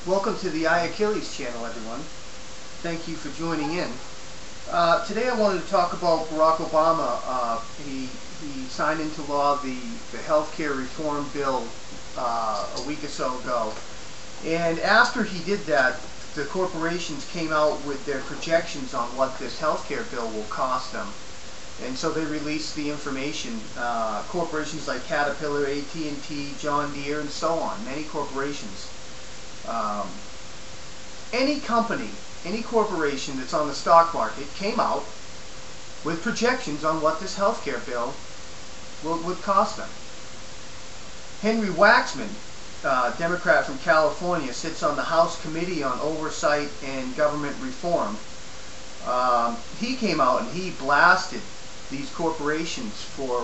Welcome to the Achilles channel, everyone. Thank you for joining in. Today I wanted to talk about Barack Obama. He signed into law the healthcare reform bill a week or so ago. And after he did that, the corporations came out with their projections on what this healthcare bill will cost them. And so they released the information. Corporations like Caterpillar, AT&T, John Deere, and so on. Many corporations. Any company, any corporation that's on the stock market came out with projections on what this healthcare bill would cost them. Henry Waxman, Democrat from California, sits on the House Committee on Oversight and Government Reform. He came out and he blasted these corporations for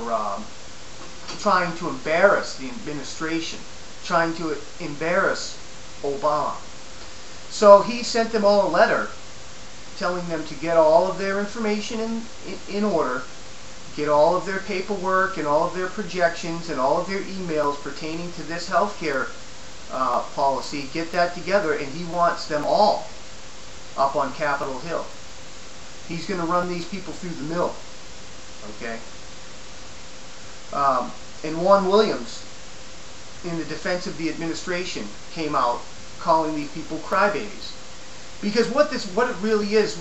trying to embarrass the administration, trying to embarrass Obama. So he sent them all a letter telling them to get all of their information in order, get all of their paperwork and all of their projections and all of their emails pertaining to this healthcare policy, get that together, and he wants them all up on Capitol Hill. He's going to run these people through the mill. Okay? And Juan Williams, in the defense of the administration, came out calling these people crybabies. Because what it really is,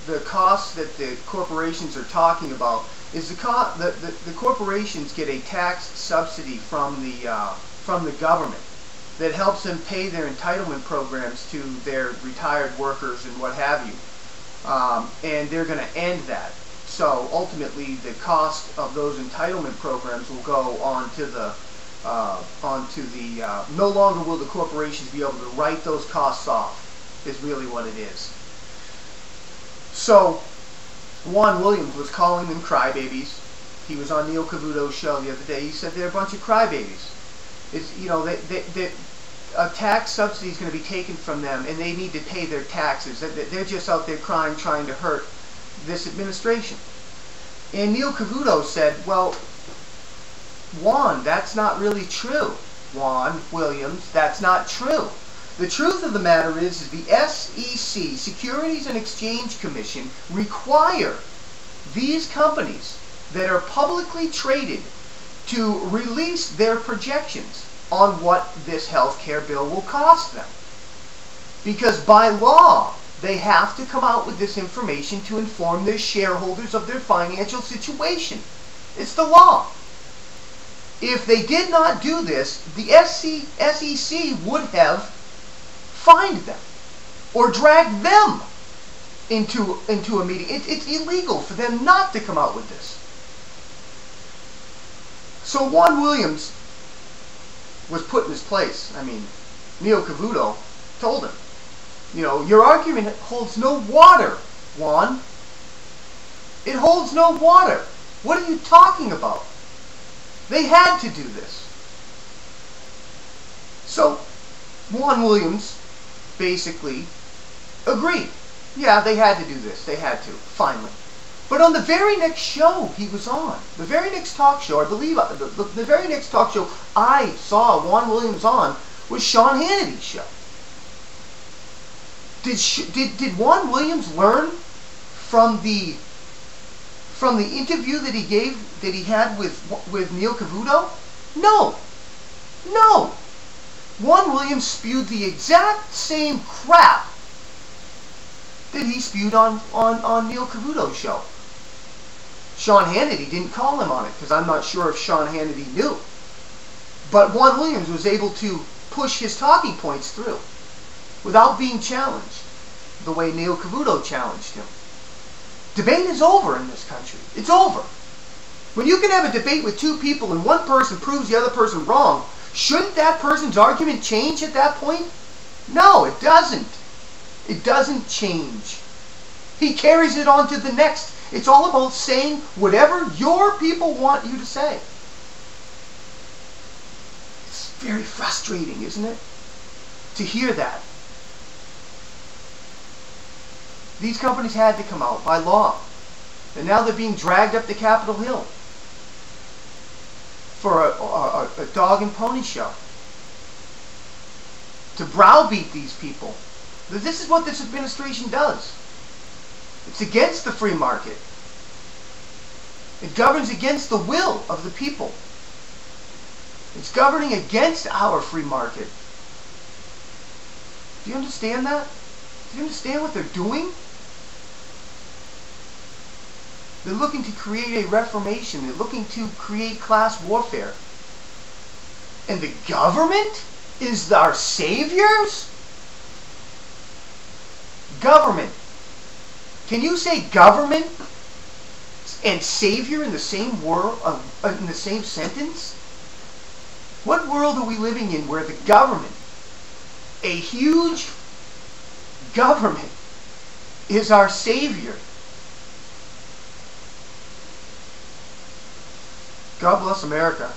the costs that the corporations are talking about is the corporations get a tax subsidy from the government that helps them pay their entitlement programs to their retired workers and what have you. And they're going to end that. So ultimately, the cost of those entitlement programs will go onto no longer will the corporations be able to write those costs off, is really what it is. So Juan Williams was calling them crybabies. He was on Neil Cavuto's show the other day. He said they're a bunch of crybabies. It's, you know, a tax subsidy is going to be taken from them, and they need to pay their taxes. They're just out there crying, trying to hurt this administration. And Neil Cavuto said, well, Juan, that's not really true. Juan Williams, that's not true. The truth of the matter is the SEC, Securities and Exchange Commission, require these companies that are publicly traded to release their projections on what this health care bill will cost them. Because by law, they have to come out with this information to inform their shareholders of their financial situation. It's the law. If they did not do this, the SEC would have fined them or dragged them into a meeting. It's illegal for them not to come out with this. So Juan Williams was put in his place. I mean, Neil Cavuto told him, you know, your argument holds no water, Juan. It holds no water. What are you talking about? They had to do this. So Juan Williams basically agreed. Yeah, they had to do this. They had to, finally. But on the very next show he was on, the very next talk show, I believe, the very next talk show I saw Juan Williams on was Sean Hannity's show. Did Juan Williams learn from the interview that he had with Neil Cavuto? No. No. Juan Williams spewed the exact same crap that he spewed on Neil Cavuto's show. Sean Hannity didn't call him on it because I'm not sure if Sean Hannity knew. But Juan Williams was able to push his talking points through without being challenged the way Neil Cavuto challenged him. Debate is over in this country. It's over. When you can have a debate with two people and one person proves the other person wrong, shouldn't that person's argument change at that point? No, it doesn't. It doesn't change. He carries it on to the next. It's all about saying whatever your people want you to say. It's very frustrating, isn't it? To hear that. These companies had to come out by law. And now they're being dragged up to Capitol Hill for a dog and pony show. to browbeat these people. This is what this administration does. It's against the free market. It governs against the will of the people. It's governing against our free market. Do you understand that? Do you understand what they're doing? They're looking to create a reformation. They're looking to create class warfare. And the government is our saviors? Government. Can you say government and savior in the same word, in the same sentence? What world are we living in where the government, a huge government, is our savior? God bless America.